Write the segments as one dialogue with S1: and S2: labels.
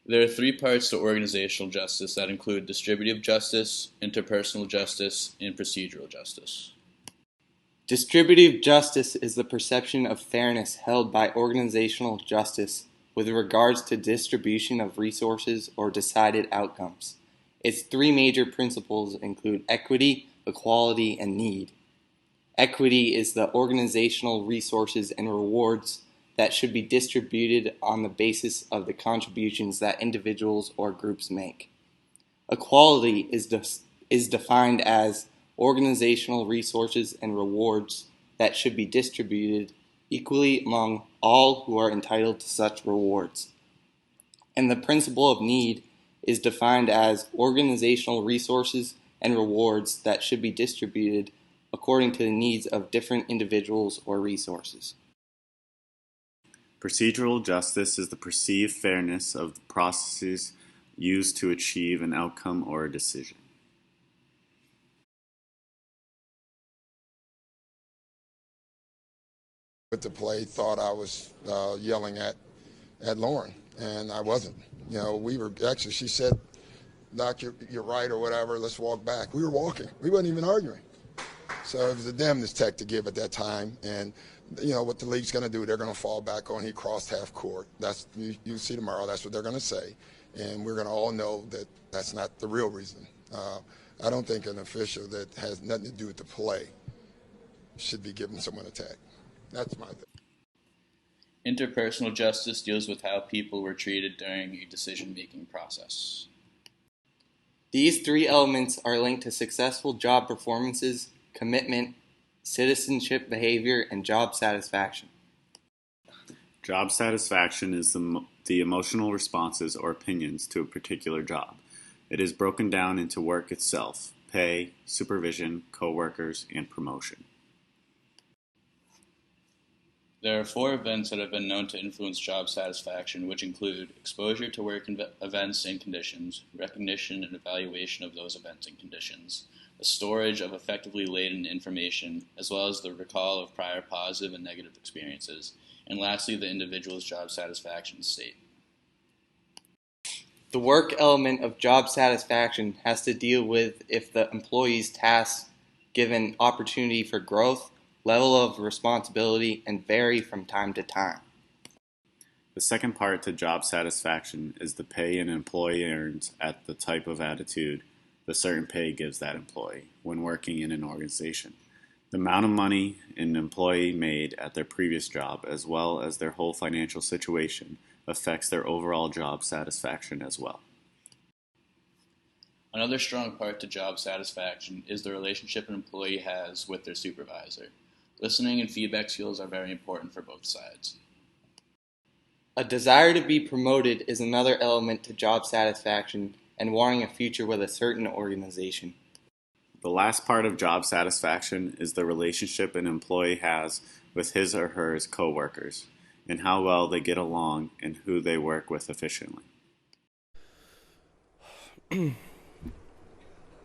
S1: There are three parts to organizational justice that include distributive justice, interpersonal justice, and procedural justice.
S2: Distributive justice is the perception of fairness held by organizational justice with regards to distribution of resources or decided outcomes. Its three major principles include equity, equality, and need. Equity is the organizational resources and rewards that should be distributed on the basis of the contributions that individuals or groups make. Equality is defined as organizational resources and rewards that should be distributed equally among all who are entitled to such rewards. And the principle of need is defined as organizational resources and rewards that should be distributed according to the needs of different individuals or resources.
S3: Procedural justice is the perceived fairness of the processes used to achieve an outcome or a decision.
S4: With the play, thought I was yelling at Lauren, and I wasn't. You know, we were actually. She said, "Doc, you're right," or whatever. Let's walk back. We were walking. We wasn't even arguing. So it was a damnedest tech to give at that time, and you know what the league's going to do. They're going to fall back on he crossed half court. That's you see tomorrow. That's what they're going to say, and we're going to all know that that's not the real reason. I don't think an official that has nothing to do with the play should be giving someone a tag. That's my thing.
S1: Interpersonal justice deals with how people were treated during a decision-making process.
S2: These three elements are linked to successful job performances, commitment, citizenship behavior, and job satisfaction.
S3: Job satisfaction is the emotional responses or opinions to a particular job. It is broken down into work itself, pay, supervision, co-workers, and promotion.
S1: There are four events that have been known to influence job satisfaction, which include exposure to work events and conditions, recognition and evaluation of those events and conditions, the storage of effectively laden information, as well as the recall of prior positive and negative experiences, and lastly, the individual's job satisfaction state.
S2: The work element of job satisfaction has to deal with if the employee's tasks given opportunity for growth, level of responsibility, and vary from time to time.
S3: The second part to job satisfaction is the pay an employee earns at the type of attitude the certain pay gives that employee when working in an organization. The amount of money an employee made at their previous job, as well as their whole financial situation, affects their overall job satisfaction as well.
S1: Another strong part to job satisfaction is the relationship an employee has with their supervisor. Listening and feedback skills are very important for both sides.
S2: A desire to be promoted is another element to job satisfaction and wanting a future with a certain organization.
S3: The last part of job satisfaction is the relationship an employee has with his or her co-workers and how well they get along and who they work with efficiently.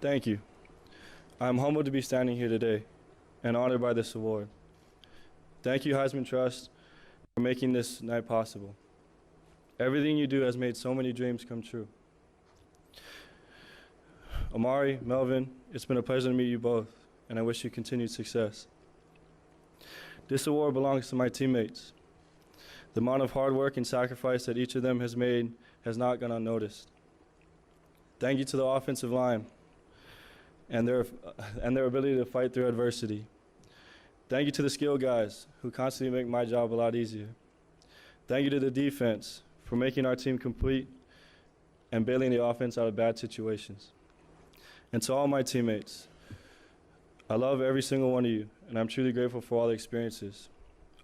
S5: Thank you. I'm humbled to be standing here today and honored by this award. Thank you, Heisman Trust, for making this night possible. Everything you do has made so many dreams come true. Amari, Melvin, it's been a pleasure to meet you both, and I wish you continued success. This award belongs to my teammates. The amount of hard work and sacrifice that each of them has made has not gone unnoticed. Thank you to the offensive line and their ability to fight through adversity. Thank you to the skill guys who constantly make my job a lot easier. Thank you to the defense for making our team complete and bailing the offense out of bad situations. And to all my teammates, I love every single one of you, and I'm truly grateful for all the experiences.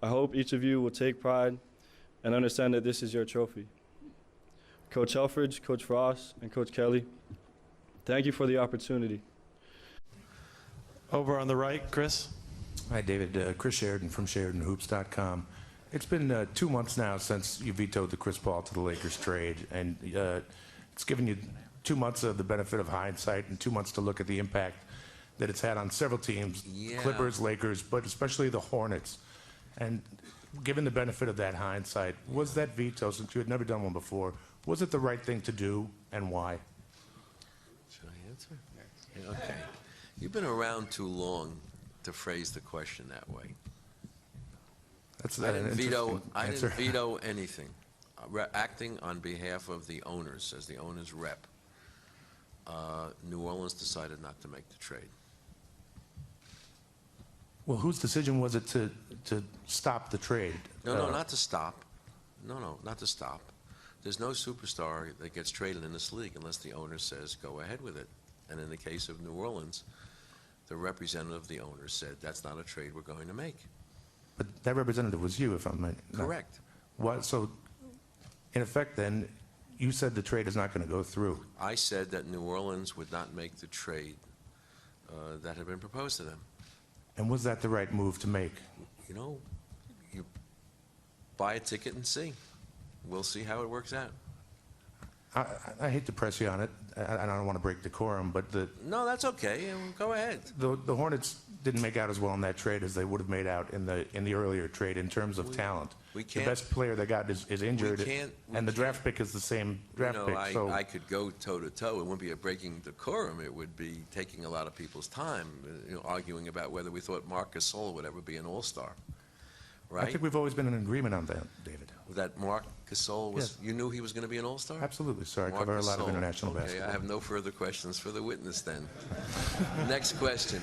S5: I hope each of you will take pride and understand that this is your trophy. Coach Helfrich, Coach Frost, and Coach Kelly, thank you for the opportunity.
S6: Over on the right, Chris.
S7: Hi, David. Chris Sheridan from SheridanHoops.com. It's been 2 months now since you vetoed the Chris Paul to the Lakers trade, and it's given you 2 months of the benefit of hindsight and 2 months to look at the impact that it's had on several teams, Clippers, Lakers, but especially the Hornets. And given the benefit of that hindsight, was that veto, since you had never done one before, Was it the right thing to do, and why?
S6: Should I answer? Yeah, okay. You've been around too long to phrase the question that way.
S7: That's
S6: I
S7: an
S6: didn't
S7: interesting answer.
S6: veto anything. Acting on behalf of the owners, as the owner's rep, New Orleans decided not to make the trade.
S7: Well, whose decision was it to stop the trade?
S6: No, not to stop. No, not to stop. There's no superstar that gets traded in this league unless the owner says, go ahead with it. And in the case of New Orleans, the representative of the owner said, that's not a trade we're going to make.
S7: But that representative was you, if I'm not.
S6: Correct.
S7: What? So, in effect, then, you said the trade is not going to go through.
S6: I said that New Orleans would not make the trade that had been proposed to them.
S7: And was that the right move to make?
S6: You know, you buy a ticket and see. We'll see how it works out.
S7: I hate to press you on it. I don't want to break decorum, but
S6: No, that's okay. Go ahead.
S7: the Hornets didn't make out as well in that trade as they would have made out in the earlier trade in terms of talent.
S6: we
S7: The
S6: can't-
S7: best player they got is injured,
S6: we
S7: and the draft pick is the same draft pick. So
S6: I could go toe-to-toe. It wouldn't be a breaking decorum. It would be taking a lot of people's time, arguing about whether we thought Marc Gasol would ever be an all-star,
S7: I
S6: right?
S7: think we've always been in agreement on that, David.
S6: That Marc Gasol was,
S7: Yes.
S6: you knew he was going to be an all-star?
S7: Absolutely, sir. I
S6: Marc
S7: cover a lot of
S6: Gasol.
S7: international
S6: Okay,
S7: basketball.
S6: I have no further questions for the witness then. Next question.